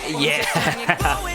Yeah.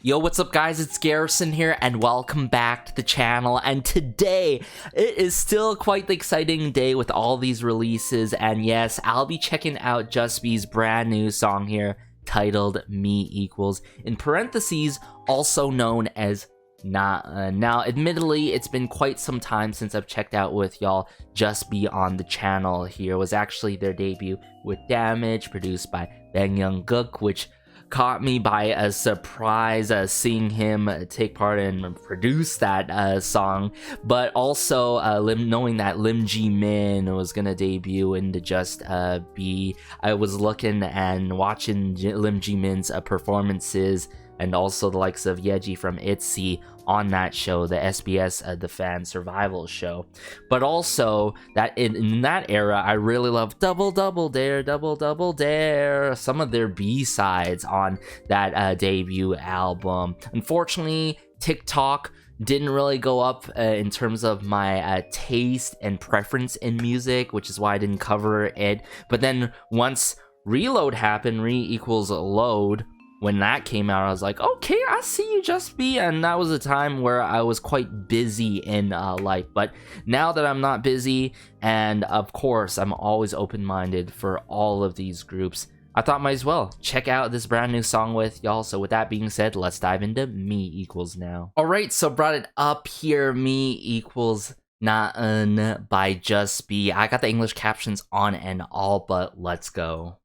Yo, what's up guys, it's Garrison here and welcome back to the channel, and today it is still quite the exciting day with all these releases, and yes, I'll be checking out Jostsbi's brand new song here titled Me Equals, in parentheses also known as Neun. Now admittedly it's been quite some time since I've checked out with y'all Jostsbi on the channel here. It was actually their debut with Damage, produced by Bang Young-guk, which caught me by a surprise seeing him take part and produce that song, but also knowing that Lim Ji-min was gonna debut into Jostsbi. I was looking and watching Lim Ji-min's performances, and also the likes of Yeji from ITZY on that show, the SBS the fan survival show. But also that in that era, I really loved Double Double Dare, some of their B-sides on that debut album. Unfortunately, TikTok didn't really go up in terms of my taste and preference in music, which is why I didn't cover it. But then once Reload happened, Re equals load, when that came out, I was like, okay, I see you, Jostsbi, and that was a time where I was quite busy in life. But now that I'm not busy, and of course, I'm always open-minded for all of these groups, I thought might as well check out this brand new song with y'all. So with that being said, let's dive into Me Equals now. Alright, so brought it up here, Me Equals Neun by Jostsbi. I got the English captions on and all, but let's go.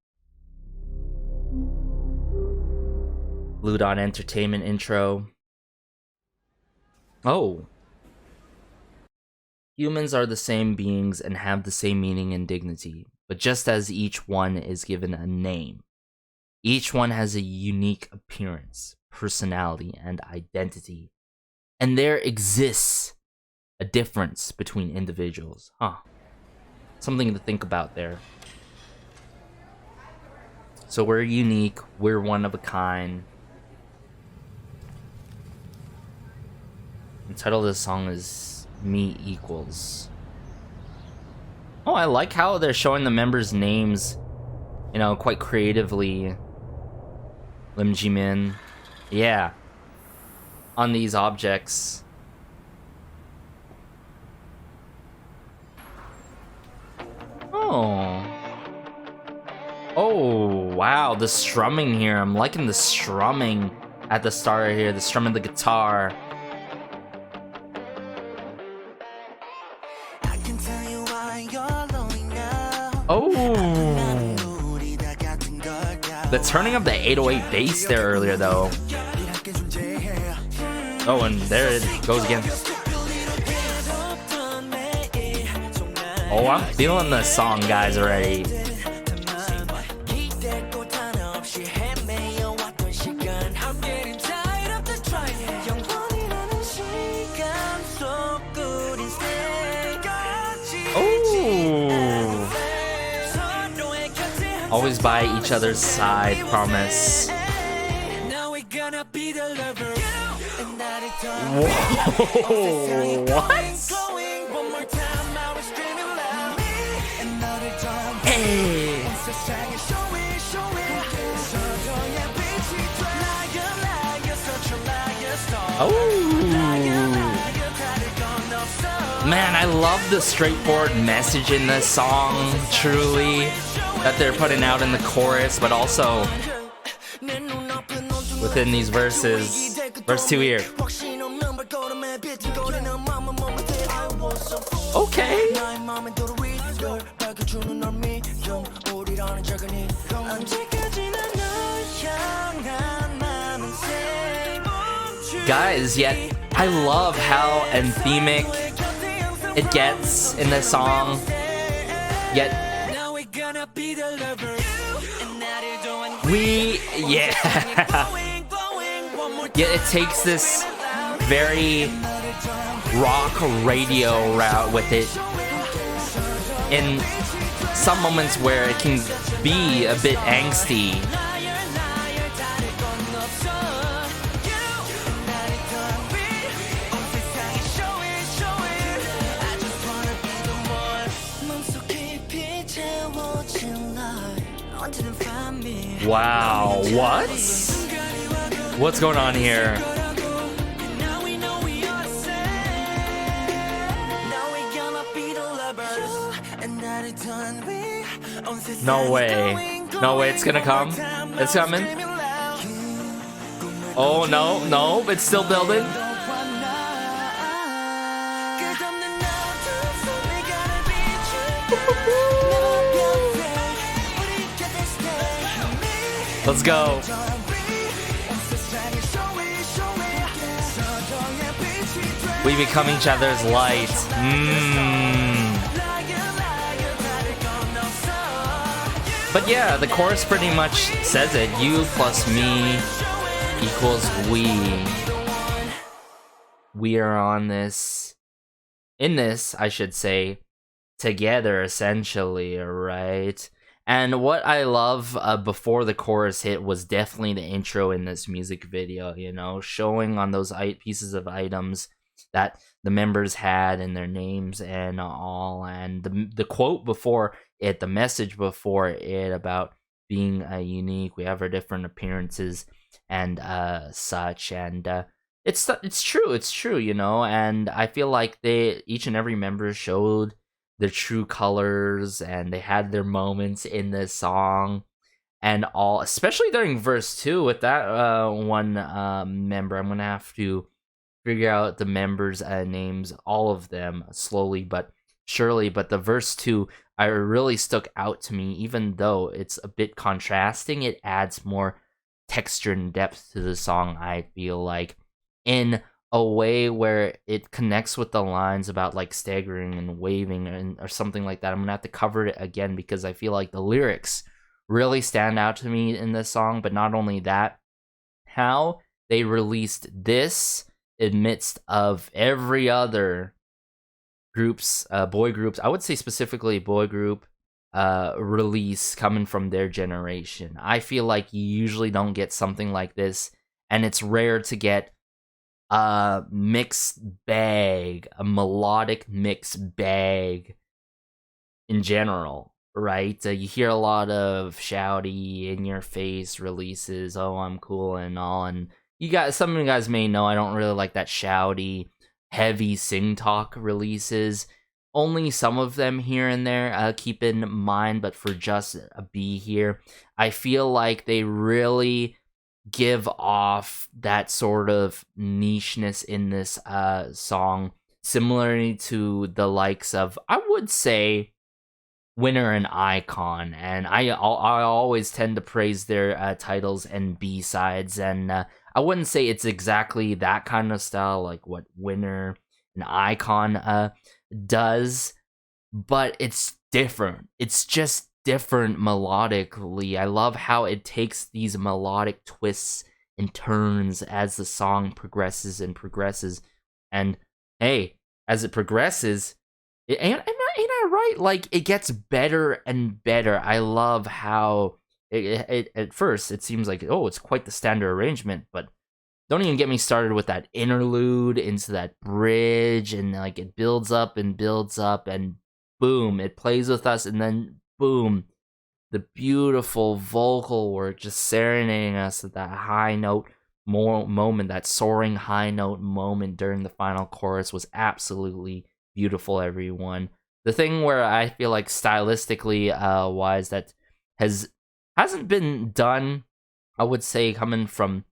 Ludon Entertainment intro. Oh. Humans are the same beings and have the same meaning and dignity, but just as each one is given a name, each one has a unique appearance, personality, and identity. And there exists a difference between individuals. Something to think about there. So we're unique, we're one of a kind. The title of this song is Me Equals. Oh, I like how they're showing the members' names, you know, quite creatively. Lim Ji-min. Yeah. On these objects. Oh. Oh, wow, the strumming here. I'm liking the strumming at the start here, the strum of the guitar. Oh, the turning of the 808 bass there earlier though. Oh, and there it goes again. Oh, I'm feeling the song, guys, already. Always by each other's side, promise. Whoa, what? Hey. Oh. Man, I love the straightforward message in this song, truly, that they're putting out in the chorus, but also within these verses. Verse 2 here. Okay. Guys, yet I love how anthemic it gets in this song, yet yet it takes this very rock radio route with it in some moments where it can be a bit angsty. Wow, what? What's going on here? No way. No way it's gonna come. It's coming. Oh, no, no, it's still building. Let's go. We become each other's light. But yeah, the chorus pretty much says it. You plus me equals we. We are on this, in this, I should say, together, essentially, right? And what I love before the chorus hit was definitely the intro in this music video, you know, showing on those pieces of items that the members had and their names and all. And the quote before it, the message before it about being unique, we have our different appearances and such. And it's true, you know. And I feel like each and every member showed their true colors, and they had their moments in this song and all, especially during verse 2 with that one member. I'm gonna have to figure out the members' names, all of them, slowly but surely. But the verse 2 really stuck out to me, even though it's a bit contrasting. It adds more texture and depth to the song, I feel like, in a way where it connects with the lines about like staggering and waving or something like that. I'm gonna have to cover it again because I feel like the lyrics really stand out to me in this song. But not only that, how they released this amidst of every other groups, boy groups, I would say specifically boy group release coming from their generation. I feel like you usually don't get something like this, and it's rare to get a mixed bag, a melodic mixed bag in general, right? You hear a lot of shouty, in your face releases, oh, I'm cool and all, and some of you guys may know I don't really like that shouty, heavy sing talk releases. Only some of them here and there, keep in mind, but for just a B here, I feel like they really give off that sort of nicheness in this song, similarly to the likes of, I would say, Winner and Icon. And I always tend to praise their titles and B-sides, and I wouldn't say it's exactly that kind of style like what Winner and Icon does, but it's different. It's just different melodically. I love how it takes these melodic twists and turns as the song progresses and progresses. And hey, as it progresses, ain't I right? Like, it gets better and better. I love how it at first it seems like, oh, it's quite the standard arrangement, but don't even get me started with that interlude into that bridge, and like it builds up and boom, it plays with us, and then boom, the beautiful vocal work just serenading us at that high note moment, that soaring high note moment during the final chorus was absolutely beautiful, everyone. The thing where I feel like stylistically wise that hasn't been done, I would say, coming from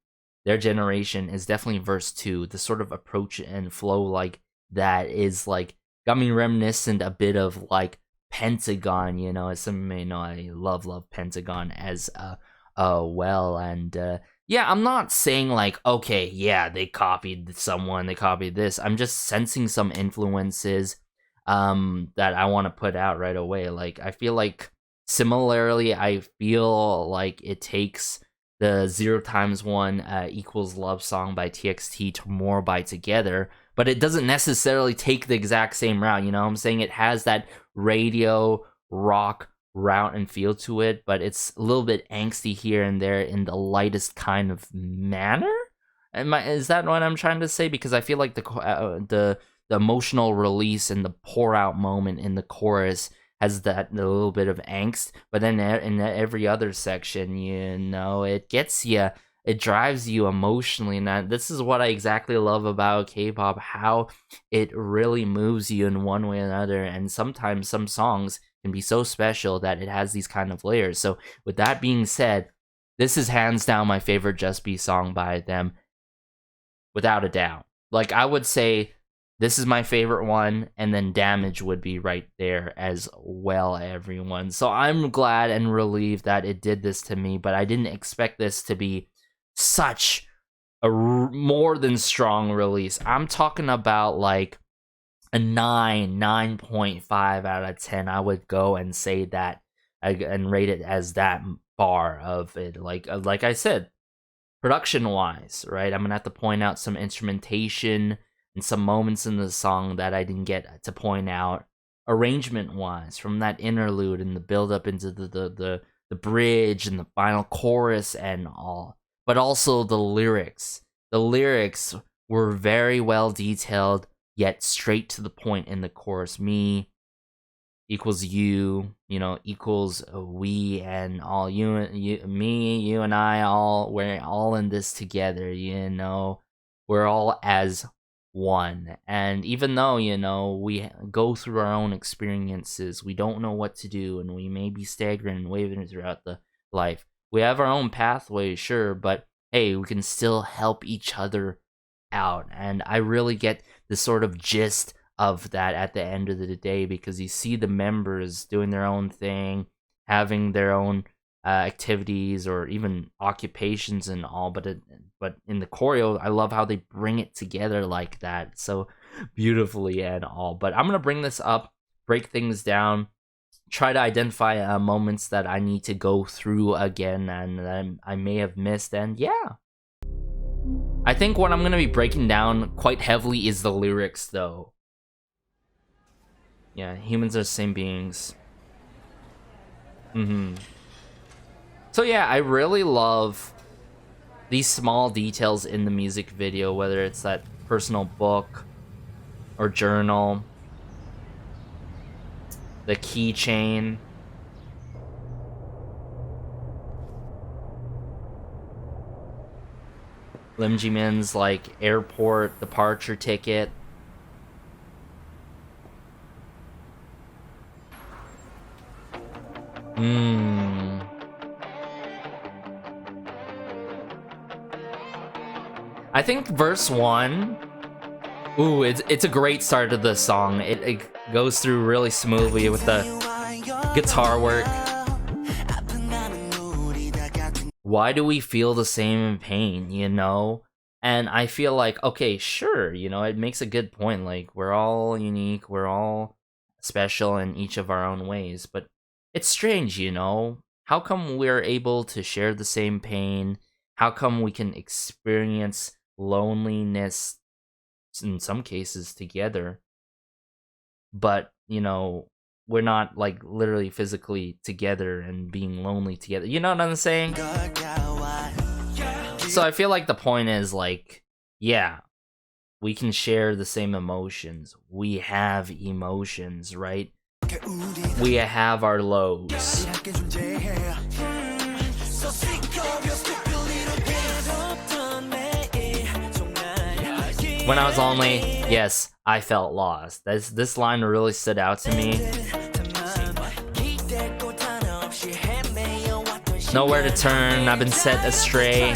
their generation, is definitely verse 2. The sort of approach and flow like that is like got me reminiscent a bit of like Pentagon, you know. As some may know, I love Pentagon as well. And yeah, I'm not saying like, okay, yeah, they copied someone, they copied this. I'm just sensing some influences that I want to put out right away. Like, I feel like similarly, I feel like it takes the 0 times 1 equals love song by TXT to More by Together, but it doesn't necessarily take the exact same route, you know what I'm saying? It has that radio rock route and feel to it, but it's a little bit angsty here and there in the lightest kind of manner. Is that what I'm trying to say? Because I feel like the emotional release and the pour out moment in the chorus has that little bit of angst, but then in every other section, it gets you, it drives you emotionally, and this is what I exactly love about K-pop, how it really moves you in one way or another, and sometimes some songs can be so special that it has these kind of layers. So with that being said, this is hands down my favorite Just Be song by them, without a doubt. Like, I would say this is my favorite one, and then Damage would be right there as well, everyone. So I'm glad and relieved that it did this to me, but I didn't expect this to be such a more than strong release. I'm talking about like a 9.5 out of 10. I would go and say that and rate it as that bar of it. Like I said, production-wise, right? I'm gonna have to point out some instrumentation and some moments in the song that I didn't get to point out. Arrangement-wise, from that interlude and the build-up into the bridge and the final chorus and all. But also the lyrics. The lyrics were very well detailed, yet straight to the point in the chorus. Me equals you, equals we, and all me, you and I, we're all in this together, we're all as one. And even though, we go through our own experiences, we don't know what to do, and we may be staggering and wavering throughout the life. We have our own pathway, sure, but hey, we can still help each other out. And I really get the sort of gist of that at the end of the day, because you see the members doing their own thing, having their own activities or even occupations and all, but in the choreo, I love how they bring it together like that so beautifully and all. But I'm gonna bring this up, break things down, try to identify moments that I need to go through again and that I may have missed, and yeah. I think what I'm gonna be breaking down quite heavily is the lyrics, though. Yeah, humans are the same beings. So yeah, I really love these small details in the music video, whether it's that personal book or journal, the keychain, Lim Ji-min's like airport departure ticket. I think verse 1, it's a great start to the song. It goes through really smoothly with the guitar work. Why do we feel the same pain, And I feel like, okay, sure, it makes a good point. Like, we're all unique, we're all special in each of our own ways, but it's strange, How come we're able to share the same pain? How come we can experience loneliness in some cases together, but, we're not like literally physically together and being lonely together. You know what I'm saying? So I feel like the point is like, yeah, we can share the same emotions. We have emotions, right? We have our lows. When I was lonely, yes, I felt lost. This line really stood out to me. Nowhere to turn, I've been set astray.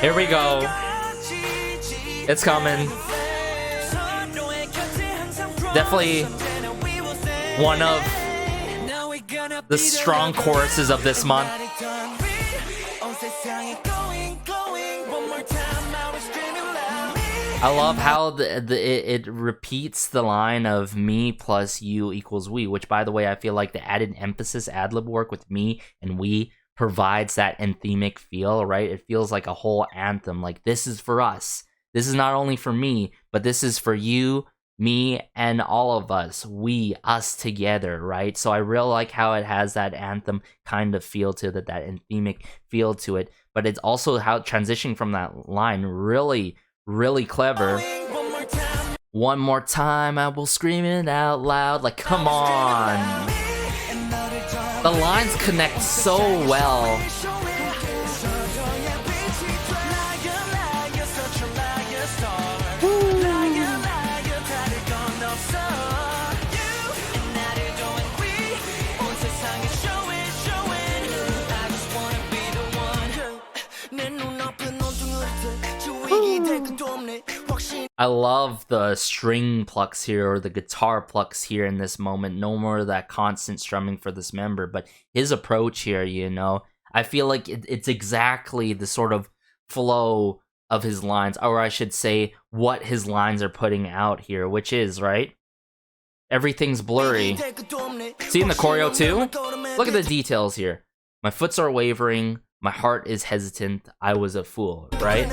Here we go. It's coming. Definitely one of the strong choruses of this month. I love how it repeats the line of me plus you equals we, which, by the way, I feel like the added emphasis ad-lib work with me and we provides that anthemic feel, right? It feels like a whole anthem. Like, this is for us. This is not only for me, but this is for you, me and all of us, us together, right? So I really like how it has that anthem kind of feel to it, that anthemic feel to it, but it's also how transitioning from that line really, really clever. One more time, I will scream it out loud. Like, come on. The lines connect so well. I love the string plucks here, or the guitar plucks here in this moment. No more of that constant strumming for this member, but his approach here, you know, I feel like it's exactly the sort of flow of his lines, or I should say, what his lines are putting out here, which is, right? Everything's blurry. See in the choreo too? Look at the details here. My foots are wavering, my heart is hesitant, I was a fool, right?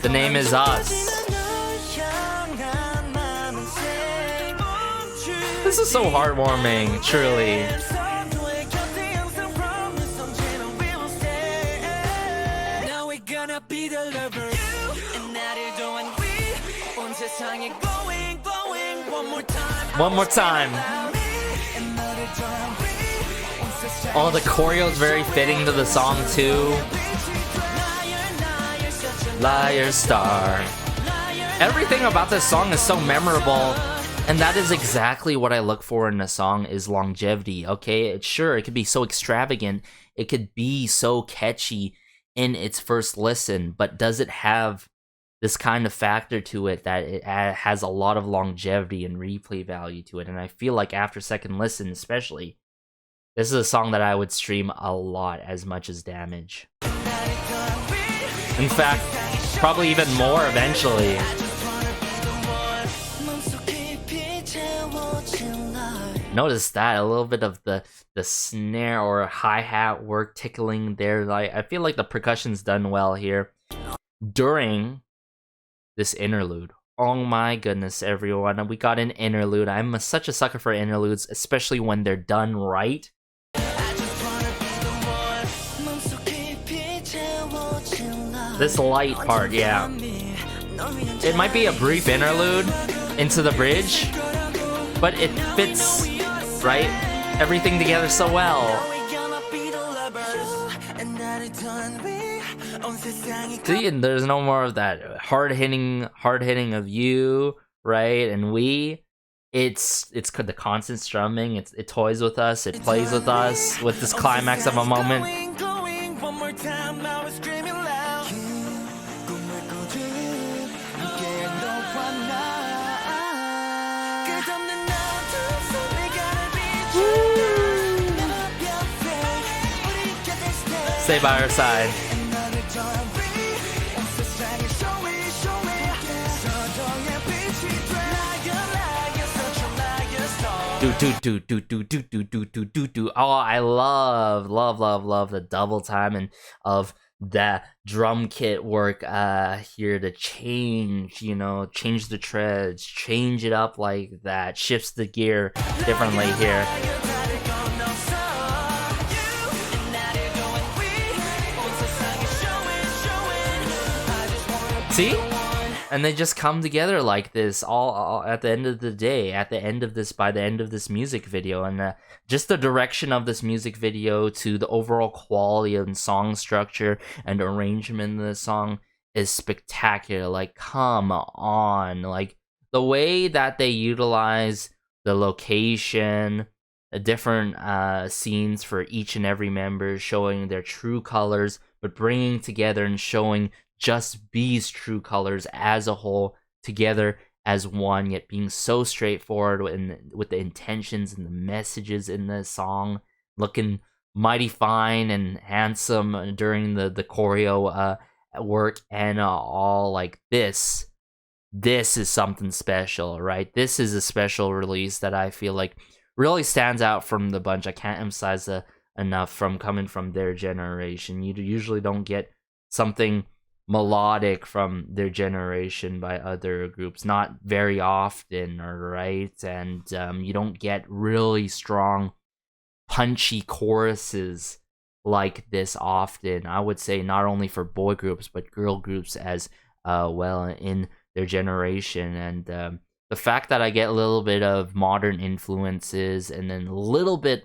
The name is us. This is so heartwarming, truly. One more time. Oh, the choreo is very fitting to the song too. Liar star. Everything about this song is so memorable, and that is exactly what I look for in a song, is longevity. Okay, it could be so extravagant, it could be so catchy in its first listen, but does it have this kind of factor to it that it has a lot of longevity and replay value to it? And I feel like after second listen especially, this is a song that I would stream a lot, as much as Damage. In fact, probably even more eventually. Notice that, a little bit of the snare or hi-hat work tickling there. Like, I feel like the percussion's done well here during this interlude. Oh my goodness, everyone, we got an interlude. I'm such a sucker for interludes, especially when they're done right. This light part, yeah. It might be a brief interlude into the bridge, but it fits, right? Everything together so well. See, and there's no more of that hard hitting of you, right? And we. It's the constant strumming. It toys with us. It plays with us with this climax of a moment. Stay by our side. Do. Oh, I love the double time and of that drum kit work here to change, change the treads, change it up like that, shifts the gear differently here. See? And they just come together like this all at the end of the day, by the end of this music video. And just the direction of this music video to the overall quality and song structure and arrangement of the song is spectacular. Like, come on. Like, the way that they utilize the location, the different scenes for each and every member, showing their true colors, but bringing together and showing just B's true colors as a whole together as one, yet being so straightforward with the intentions and the messages in the song, looking mighty fine and handsome during the choreo work, and all like this is something special, right? This is a special release that I feel like really stands out from the bunch. I can't emphasize enough from coming from their generation. You usually don't get something melodic from their generation by other groups, not very often, right? And you don't get really strong, punchy choruses like this often. I would say not only for boy groups but girl groups as well in their generation. And the fact that I get a little bit of modern influences and then a little bit,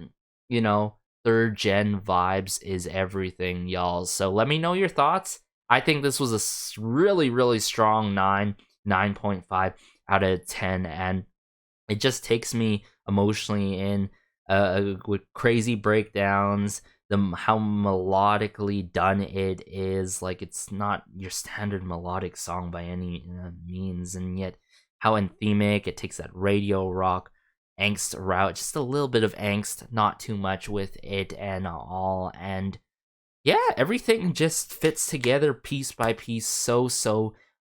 you know, third gen vibes is everything, y'all. So let me know your thoughts. I think this was a really strong 9.5 out of 10, and it just takes me emotionally in with crazy breakdowns, how melodically done it is. Like, it's not your standard melodic song by any means, and yet how anthemic. It takes that radio rock angst route, just a little bit of angst, not too much with it and all. And yeah, everything just fits together piece by piece so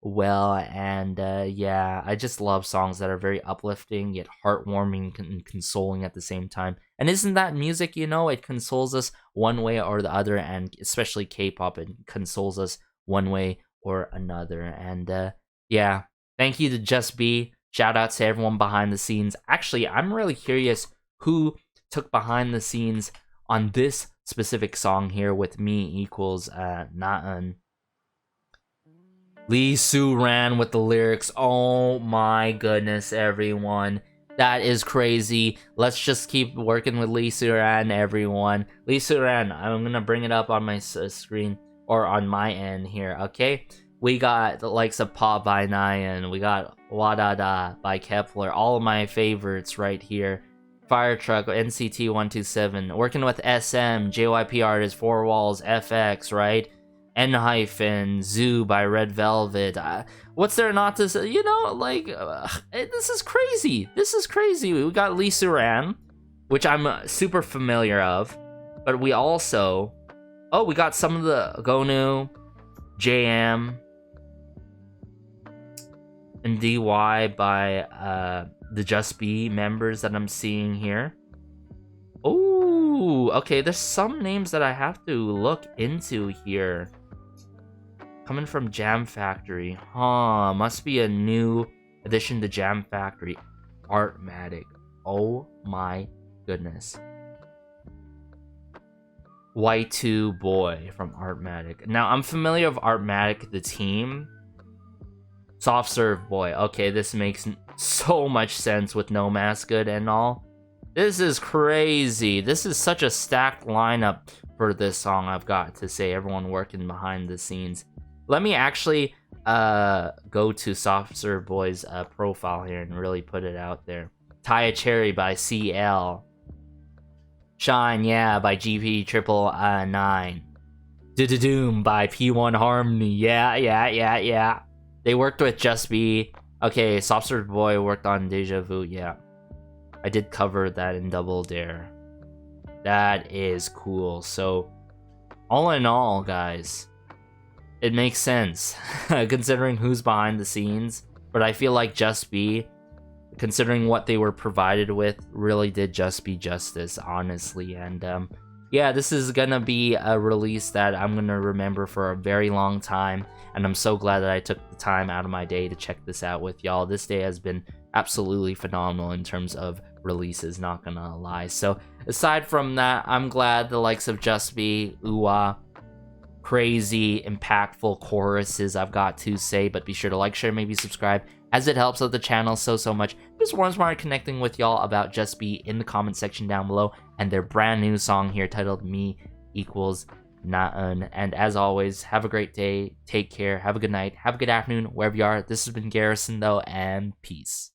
well. And yeah, I just love songs that are very uplifting yet heartwarming and consoling at the same time. And isn't that music? You know, it consoles us one way or the other, and especially K-pop, it consoles us one way or another. And yeah, thank you to Just Be. Shout out to everyone behind the scenes. Actually, I'm really curious who took behind the scenes on this specific song here with me equals Neun. Lee Soo-ran with the lyrics. Oh my goodness, everyone. That is crazy. Let's just keep working with Lee Soo-ran, everyone. Lee Soo-ran, I'm gonna bring it up on my screen, or on my end here, okay? We got the likes of Pop by Neun. We got Wadada by Kepler. All of my favorites right here. Fire Truck, NCT 127, working with SM, JYP artist, Four Walls, FX, right? ENHYPEN, Zoo by Red Velvet. What's there not to say? You know, like, this is crazy. This is crazy. We got Lee Soo-ran, which I'm super familiar of, but we also, we got some of the Gonu, JM, and DY by the Just Be members that I'm seeing here. Oh, okay, there's some names that I have to look into here. Coming from Jam Factory. Huh, must be a new addition to Jam Factory. Artmatic. Oh my goodness. Y2 Boy from Artmatic. Now, I'm familiar with Artmatic, the team. Soft Serve Boy. Okay, this makes so much sense with No Mask Good and all. This is crazy. This is such a stacked lineup for this song, I've got to say. Everyone working behind the scenes. Let me actually go to Soft Serve Boy's profile here and really put it out there. Taya Cherry by CL. Shine, yeah, by GP Triple 9. Doom by P1 Harmony. Yeah. They worked with Just Be. Okay, Soft Serve Boy worked on Deja Vu. Yeah, I did cover that in Double Dare. That is cool. So, all in all, guys, it makes sense considering who's behind the scenes. But I feel like Just Be, considering what they were provided with, really did Just Be justice, honestly. And yeah, this is gonna be a release that I'm gonna remember for a very long time, and I'm so glad that I took the time out of my day to check this out with y'all. This day has been absolutely phenomenal in terms of releases, not gonna lie. So aside from that, I'm glad the likes of Just Be, Uwa, crazy, impactful choruses, I've got to say. But be sure to like, share, maybe subscribe, as it helps out the channel so much. Just warms my heart connecting with y'all about Just Be in the comment section down below, and their brand new song here titled Me Equals Neun. And as always, have a great day, take care, have a good night, have a good afternoon, wherever you are. This has been Garrison though, and peace.